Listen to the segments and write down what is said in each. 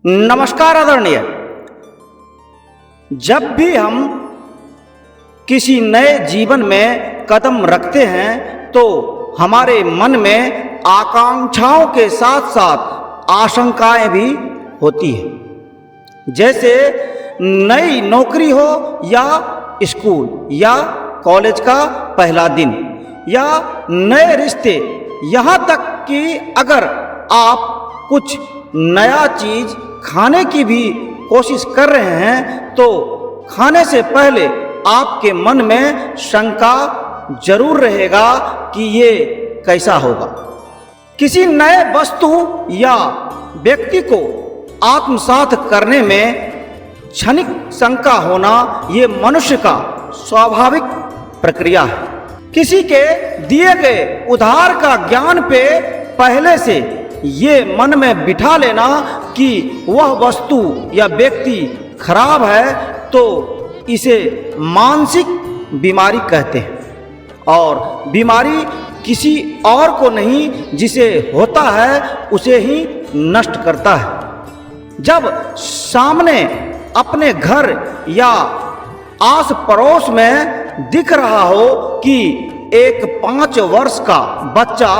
नमस्कार आदरणीय। जब भी हम किसी नए जीवन में कदम रखते हैं तो हमारे मन में आकांक्षाओं के साथ साथ आशंकाएं भी होती हैं। जैसे नई नौकरी हो या स्कूल या कॉलेज का पहला दिन या नए रिश्ते, यहाँ तक कि अगर आप कुछ नया चीज खाने की भी कोशिश कर रहे हैं तो खाने से पहले आपके मन में शंका जरूर रहेगा कि ये कैसा होगा। किसी नए वस्तु या व्यक्ति को आत्मसात करने में क्षणिक शंका होना ये मनुष्य का स्वाभाविक प्रक्रिया है। किसी के दिए गए उधार का ज्ञान पे पहले से ये मन में बिठा लेना कि वह वस्तु या व्यक्ति खराब है तो इसे मानसिक बीमारी कहते हैं। और बीमारी किसी और को नहीं, जिसे होता है उसे ही नष्ट करता है। जब सामने अपने घर या आस पड़ोस में दिख रहा हो कि एक 5 वर्ष का बच्चा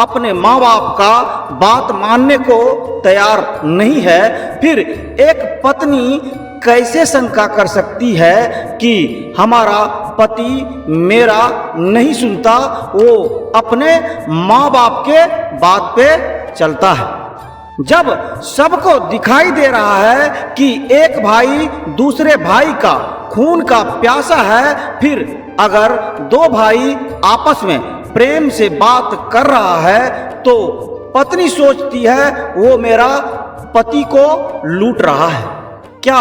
अपने माँ बाप का बात मानने को तैयार नहीं है, फिर एक पत्नी कैसे शंका कर सकती है कि हमारा पति मेरा नहीं सुनता, वो अपने माँ बाप के बात पे चलता है। जब सबको दिखाई दे रहा है कि एक भाई दूसरे भाई का खून का प्यासा है, फिर अगर 2 भाई आपस में प्रेम से बात कर रहा है तो पत्नी सोचती है वो मेरा पति को लूट रहा है। क्या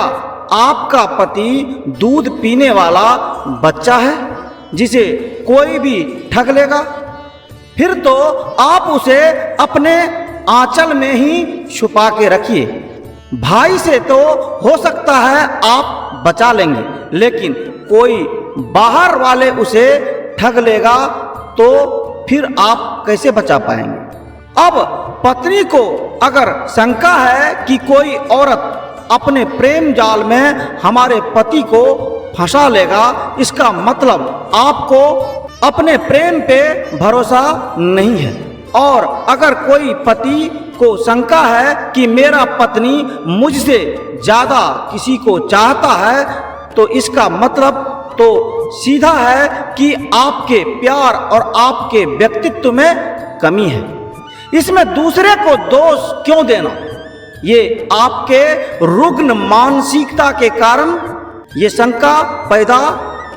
आपका पति दूध पीने वाला बच्चा है जिसे कोई भी ठग लेगा? फिर तो आप उसे अपने आंचल में ही छुपा के रखिए। भाई से तो हो सकता है आप बचा लेंगे, लेकिन कोई बाहर वाले उसे ठग लेगा तो फिर आप कैसे बचा पाएंगे? अब पत्नी को अगर शंका है कि कोई औरत अपने प्रेम जाल में हमारे पति को फंसा लेगा, इसका मतलब आपको अपने प्रेम पे भरोसा नहीं है। और अगर कोई पति को शंका है कि मेरा पत्नी मुझसे ज्यादा किसी को चाहता है तो इसका मतलब तो सीधा है कि आपके प्यार और आपके व्यक्तित्व में कमी है। इसमें दूसरे को दोष क्यों देना? ये आपके रुग्ण मानसिकता के कारण ये शंका पैदा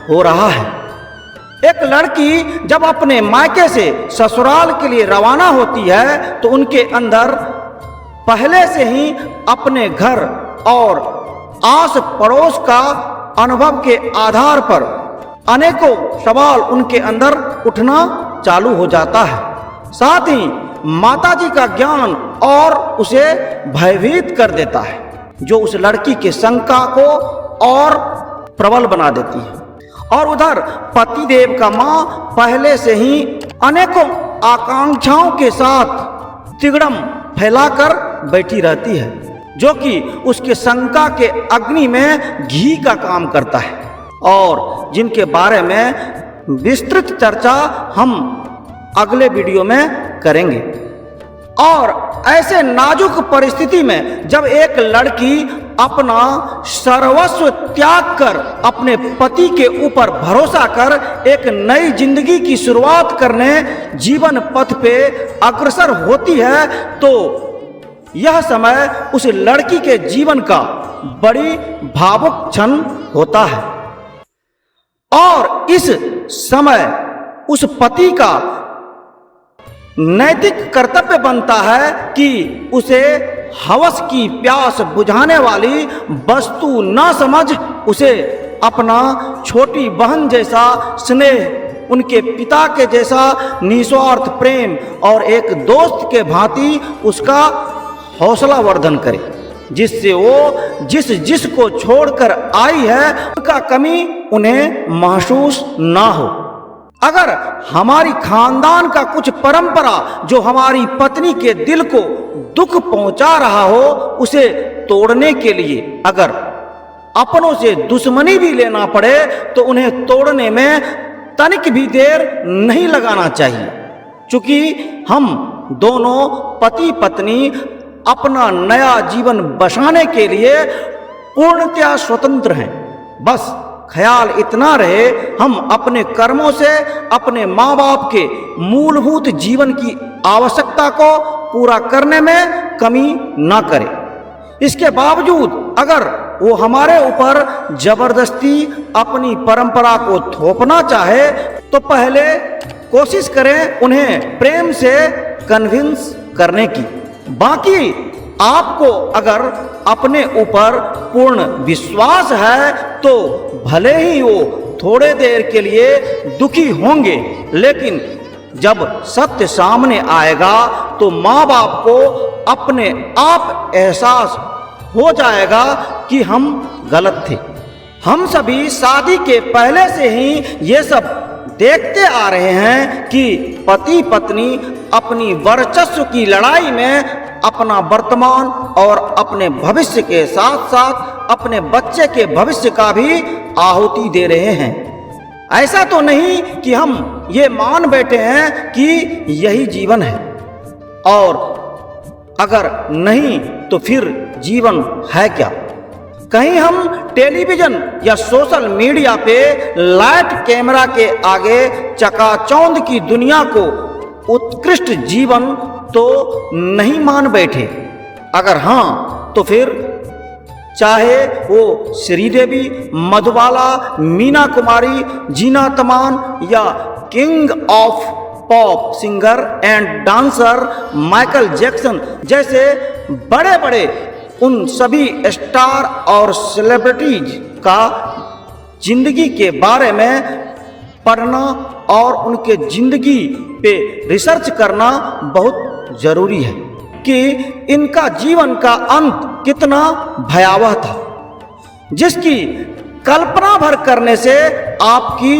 हो रहा है। एक लड़की जब अपने मायके से ससुराल के लिए रवाना होती है तो उनके अंदर पहले से ही अपने घर और आस पड़ोस का अनुभव के आधार पर अनेकों सवाल उनके अंदर उठना चालू हो जाता है। साथ ही माताजी का ज्ञान और उसे भयभीत कर देता है, जो उस लड़की के शंका को और प्रबल बना देती है। और उधर पतिदेव का माँ पहले से ही अनेकों आकांक्षाओं के साथ तिगड़म फैलाकर बैठी रहती है, जो कि उसके शंका के अग्नि में घी का काम करता है, और जिनके बारे में विस्तृत चर्चा हम अगले वीडियो में करेंगे। और ऐसे नाजुक परिस्थिति में जब एक लड़की अपना सर्वस्व त्याग कर अपने पति के ऊपर भरोसा कर एक नई जिंदगी की शुरुआत करने जीवन पथ पे अग्रसर होती है तो यह समय उस लड़की के जीवन का बड़ी भावुक क्षण होता है। और इस समय उस पति का नैतिक कर्तव्य बनता है कि उसे हवस की प्यास बुझाने वाली वस्तु न समझ उसे अपना छोटी बहन जैसा स्नेह, उनके पिता के जैसा निस्वार्थ प्रेम और एक दोस्त के भांति उसका हौसला वर्धन करे, जिससे वो जिस को छोड़कर आई है उनका कमी उन्हें महसूस ना हो। अगर हमारी खानदान का कुछ परंपरा जो हमारी पत्नी के दिल को दुख पहुंचा रहा हो, उसे तोड़ने के लिए अगर अपनों से दुश्मनी भी लेना पड़े तो उन्हें तोड़ने में तनिक भी देर नहीं लगाना चाहिए। क्योंकि हम दोनों पति पत्नी अपना नया जीवन बसाने के लिए पूर्णतया स्वतंत्र हैं। बस ख्याल इतना रहे, हम अपने कर्मों से अपने माँ बाप के मूलभूत जीवन की आवश्यकता को पूरा करने में कमी ना करें। इसके बावजूद अगर वो हमारे ऊपर जबरदस्ती अपनी परंपरा को थोपना चाहे तो पहले कोशिश करें उन्हें प्रेम से कन्विंस करने की। बाकी आपको अगर अपने ऊपर पूर्ण विश्वास है तो भले ही वो थोड़े देर के लिए दुखी होंगे, लेकिन जब सत्य सामने आएगा तो माँ बाप को अपने आप एहसास हो जाएगा कि हम गलत थे। हम सभी शादी के पहले से ही ये सब देखते आ रहे हैं कि पति पत्नी अपनी वर्चस्व की लड़ाई में अपना वर्तमान और अपने भविष्य के साथ साथ अपने बच्चे के भविष्य का भी आहुति दे रहे हैं। ऐसा तो नहीं कि हम ये मान बैठे हैं कि यही जीवन है, और अगर नहीं तो फिर जीवन है क्या? कहीं हम टेलीविजन या सोशल मीडिया पे लाइट कैमरा के आगे चकाचौंध की दुनिया को उत्कृष्ट जीवन तो नहीं मान बैठे? अगर हाँ तो फिर चाहे वो श्रीदेवी, मधुबाला, मीना कुमारी, जीना तमान या king of pop singer and dancer Michael Jackson जैसे बड़े बड़े उन सभी स्टार और सेलिब्रिटीज का जिंदगी के बारे में पढ़ना और उनके जिंदगी पे रिसर्च करना बहुत जरूरी है कि इनका जीवन का अंत कितना भयावह था, जिसकी कल्पना भर करने से आपकी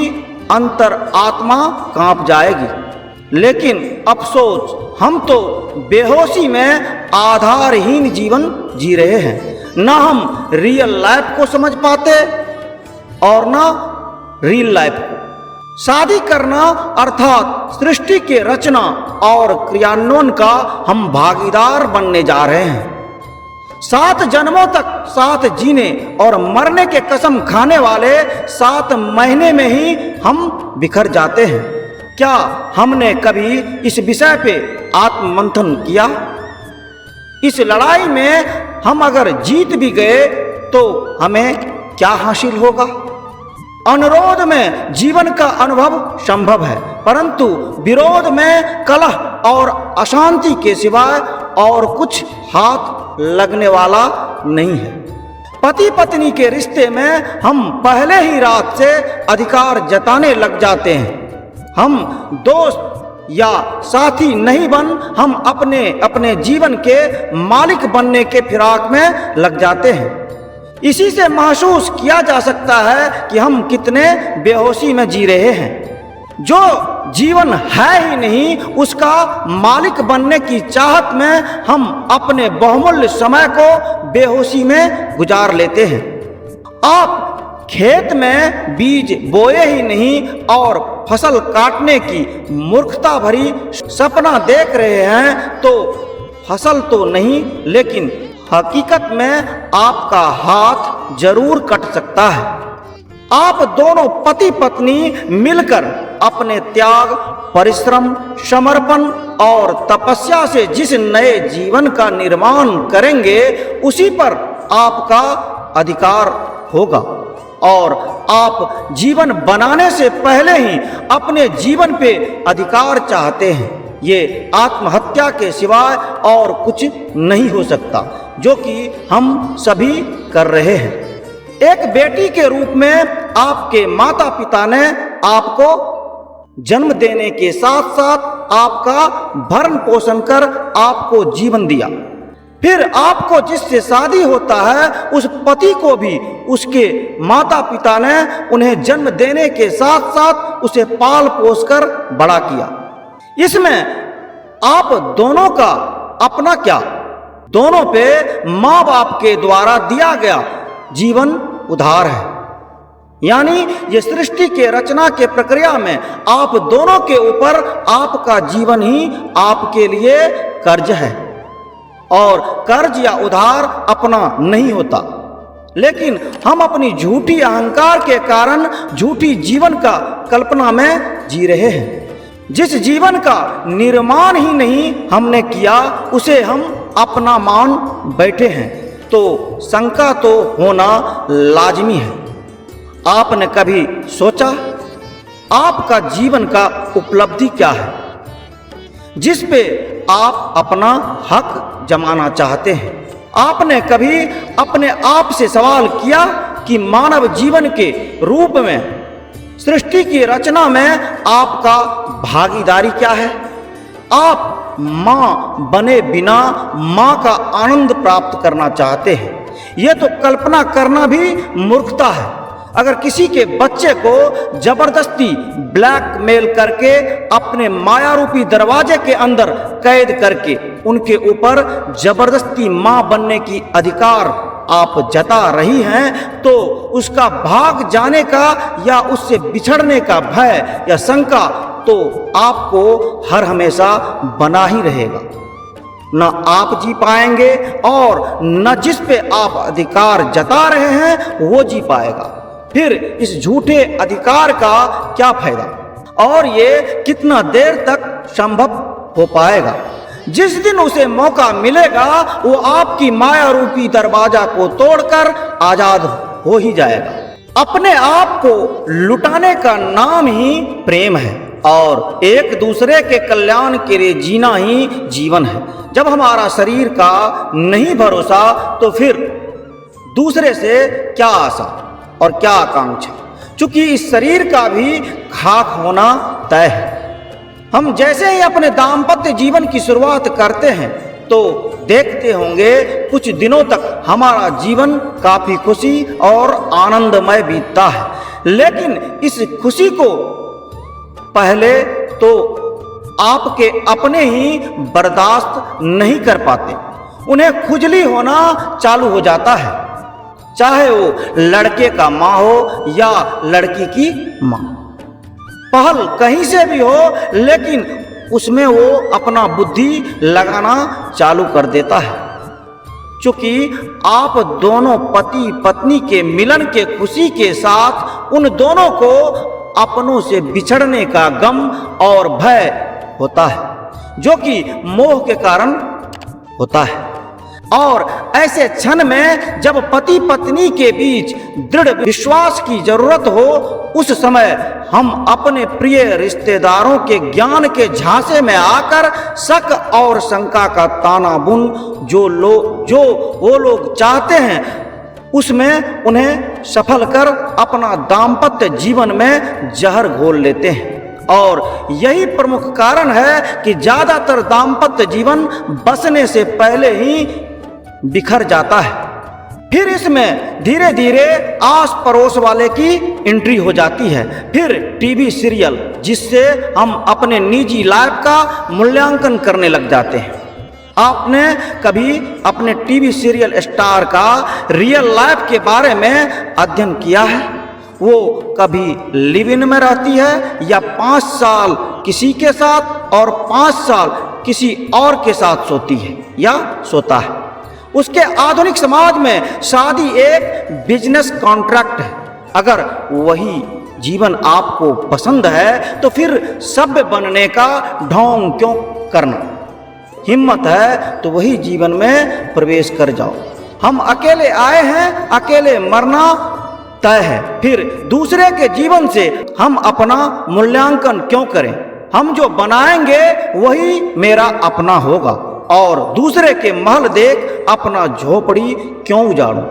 अंतर आत्मा कांप जाएगी। लेकिन अफसोस, हम तो बेहोशी में आधारहीन जीवन जी रहे हैं। ना हम रियल लाइफ को समझ पाते और ना रियल लाइफ को। शादी करना अर्थात सृष्टि के रचना और क्रियान्वयन का हम भागीदार बनने जा रहे हैं। 7 जन्मों तक साथ जीने और मरने के कसम खाने वाले 7 महीने में ही हम बिखर जाते हैं। क्या हमने कभी इस विषय पे आत्ममंथन किया? इस लड़ाई में हम अगर जीत भी गए तो हमें क्या हासिल होगा? अनुरोध में जीवन का अनुभव संभव है, परंतु विरोध में कलह और अशांति के सिवाय और कुछ हाथ लगने वाला नहीं है। पति पत्नी के रिश्ते में हम पहले ही रात से अधिकार जताने लग जाते हैं। हम दोस्त या साथी नहीं बन हम अपने अपने जीवन के मालिक बनने के फिराक में लग जाते हैं। इसी से महसूस किया जा सकता है कि हम कितने बेहोशी में जी रहे हैं। जो जीवन है ही नहीं, उसका मालिक बनने की चाहत में हम अपने बहुमूल्य समय को बेहोशी में गुजार लेते हैं। आप खेत में बीज बोए ही नहीं और फसल काटने की मूर्खता भरी सपना देख रहे हैं तो फसल तो नहीं, लेकिन हकीकत में आपका हाथ जरूर कट सकता है। आप दोनों पति पत्नी मिलकर अपने त्याग, परिश्रम, समर्पण और तपस्या से जिस नए जीवन का निर्माण करेंगे, उसी पर आपका अधिकार होगा। और आप जीवन बनाने से पहले ही अपने जीवन पे अधिकार चाहते हैं। ये आत्महत्या के सिवाय और कुछ नहीं हो सकता, जो कि हम सभी कर रहे हैं। एक बेटी के रूप में आपके माता पिता ने आपको जन्म देने के साथ साथ आपका भरण पोषण कर आपको जीवन दिया। फिर आपको जिससे शादी होता है उस पति को भी उसके माता पिता ने उन्हें जन्म देने के साथ साथ उसे पाल पोस कर बड़ा किया। इसमें आप दोनों का अपना क्या, दोनों पे माँ बाप के द्वारा दिया गया जीवन उधार है। यानी ये सृष्टि के रचना के प्रक्रिया में आप दोनों के ऊपर आपका जीवन ही आपके लिए कर्ज है। और कर्ज या उधार अपना नहीं होता, लेकिन हम अपनी झूठी अहंकार के कारण झूठी जीवन का कल्पना में जी रहे हैं। जिस जीवन का निर्माण ही नहीं हमने किया उसे हम अपना मान बैठे हैं, तो शंका तो होना लाजमी है। आपने कभी सोचा आपका जीवन का उपलब्धि क्या है जिस पे आप अपना हक जमाना चाहते हैं? आपने कभी अपने आप से सवाल किया कि मानव जीवन के रूप में सृष्टि की रचना में आपका भागीदारी क्या है? आप मां बने बिना मां का आनंद प्राप्त करना चाहते हैं। यह तो कल्पना करना भी मूर्खता है। अगर किसी के बच्चे को जबरदस्ती ब्लैकमेल करके अपने माया रूपी दरवाजे के अंदर कैद करके उनके ऊपर जबरदस्ती मां बनने की अधिकार आप जता रही हैं, तो उसका भाग जाने का या उससे बिछड़ने का भय या शंका तो आपको हर हमेशा बना ही रहेगा। न आप जी पाएंगे और न जिस पे आप अधिकार जता रहे हैं वो जी पाएगा। फिर इस झूठे अधिकार का क्या फायदा और ये कितना देर तक संभव हो पाएगा? जिस दिन उसे मौका मिलेगा वो आपकी माया रूपी दरवाजा को तोड़कर आजाद हो ही जाएगा। अपने आप को लुटाने का नाम ही प्रेम है और एक दूसरे के कल्याण के लिए जीना ही जीवन है। जब हमारा शरीर का नहीं भरोसा तो फिर दूसरे से क्या आशा और क्या आकांक्षा, क्योंकि इस शरीर का भी खाक होना तय है। हम जैसे ही अपने दाम्पत्य जीवन की शुरुआत करते हैं तो देखते होंगे कुछ दिनों तक हमारा जीवन काफी खुशी और आनंदमय बीतता है, लेकिन इस खुशी को पहले तो आपके अपने ही बर्दाश्त नहीं कर पाते। उन्हें खुजली होना चालू हो जाता है, चाहे वो लड़के का माँ हो या लड़की की माँ। पहल कहीं से भी हो, लेकिन उसमें वो अपना बुद्धि लगाना चालू कर देता है, क्योंकि आप दोनों पति पत्नी के मिलन के खुशी के साथ उन दोनों को अपनों से बिछड़ने का गम और भय होता है, जो कि मोह के कारण होता है। और ऐसे क्षण में जब पति पत्नी के बीच दृढ़ विश्वास की जरूरत हो, उस समय हम अपने प्रिय रिश्तेदारों के ज्ञान के झांसे में आकर शक और शंका का ताना बुन जो वो लोग चाहते हैं उसमें उन्हें सफल कर अपना दाम्पत्य जीवन में जहर घोल लेते हैं। और यही प्रमुख कारण है कि ज्यादातर दाम्पत्य जीवन बसने से पहले ही बिखर जाता है। फिर इसमें धीरे धीरे आस पड़ोस वाले की एंट्री हो जाती है। फिर टीवी सीरियल, जिससे हम अपने निजी लाइफ का मूल्यांकन करने लग जाते हैं। आपने कभी अपने टीवी सीरियल स्टार का रियल लाइफ के बारे में अध्ययन किया है? वो कभी लिव इन में रहती है या 5 साल किसी के साथ और 5 साल किसी और के साथ सोती है या सोता है। उसके आधुनिक समाज में शादी एक बिजनेस कॉन्ट्रैक्ट है। अगर वही जीवन आपको पसंद है तो फिर सभ्य बनने का ढोंग क्यों करना? हिम्मत है तो वही जीवन में प्रवेश कर जाओ। हम अकेले आए हैं, अकेले मरना तय है। फिर दूसरे के जीवन से हम अपना मूल्यांकन क्यों करें? हम जो बनाएंगे वही मेरा अपना होगा और दूसरे के महल देख अपना झोपड़ी क्यों उजाड़ूं?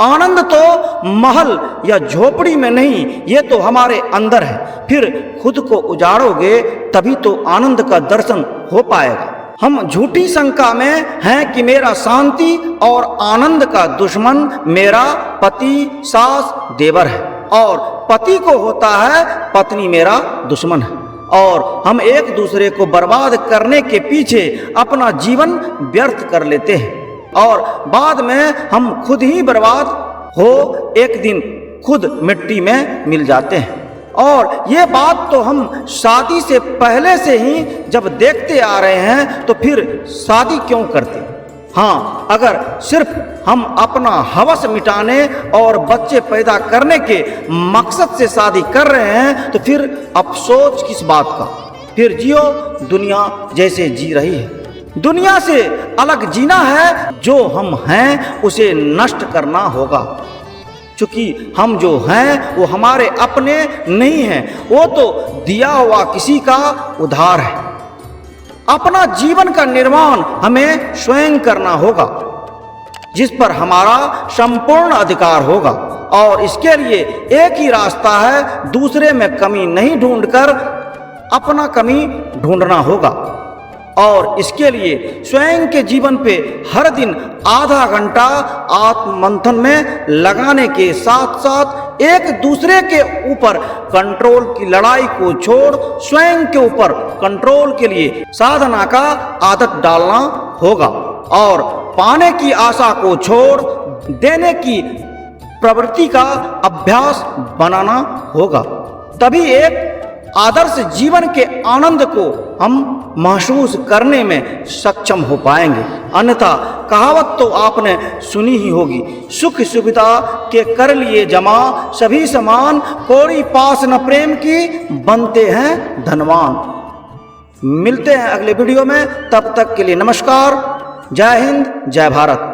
आनंद तो महल या झोपड़ी में नहीं, ये तो हमारे अंदर है। फिर खुद को उजाड़ोगे तभी तो आनंद का दर्शन हो पाएगा। हम झूठी शंका में हैं कि मेरा शांति और आनंद का दुश्मन मेरा पति, सास, देवर है, और पति को होता है पत्नी मेरा दुश्मन है, और हम एक दूसरे को बर्बाद करने के पीछे अपना जीवन व्यर्थ कर लेते हैं और बाद में हम खुद ही बर्बाद हो एक दिन खुद मिट्टी में मिल जाते हैं। और ये बात तो हम शादी से पहले से ही जब देखते आ रहे हैं, तो फिर शादी क्यों करते? हाँ, अगर सिर्फ हम अपना हवस मिटाने और बच्चे पैदा करने के मकसद से शादी कर रहे हैं, तो फिर अफसोस किस बात का? फिर जियो दुनिया जैसे जी रही है। दुनिया से अलग जीना है, जो हम हैं उसे नष्ट करना होगा। क्योंकि हम जो हैं वो हमारे अपने नहीं हैं, वो तो दिया हुआ किसी का उधार है। अपना जीवन का निर्माण हमें स्वयं करना होगा, जिस पर हमारा संपूर्ण अधिकार होगा, और इसके लिए एक ही रास्ता है, दूसरे में कमी नहीं ढूंढकर अपना कमी ढूंढना होगा। और इसके लिए स्वयं के जीवन पे हर दिन आधा घंटा आत्ममंथन में लगाने के साथ साथ एक दूसरे के ऊपर कंट्रोल की लड़ाई को छोड़ स्वयं के ऊपर कंट्रोल के लिए साधना का आदत डालना होगा, और पाने की आशा को छोड़ देने की प्रवृत्ति का अभ्यास बनाना होगा। तभी एक आदर्श जीवन के आनंद को हम महसूस करने में सक्षम हो पाएंगे। अन्यथा कहावत तो आपने सुनी ही होगी, सुख सुविधा के कर लिए जमा, सभी समान, कोई पास न प्रेम की, बनते हैं धनवान। मिलते हैं अगले वीडियो में, तब तक के लिए नमस्कार। जय हिंद, जय भारत।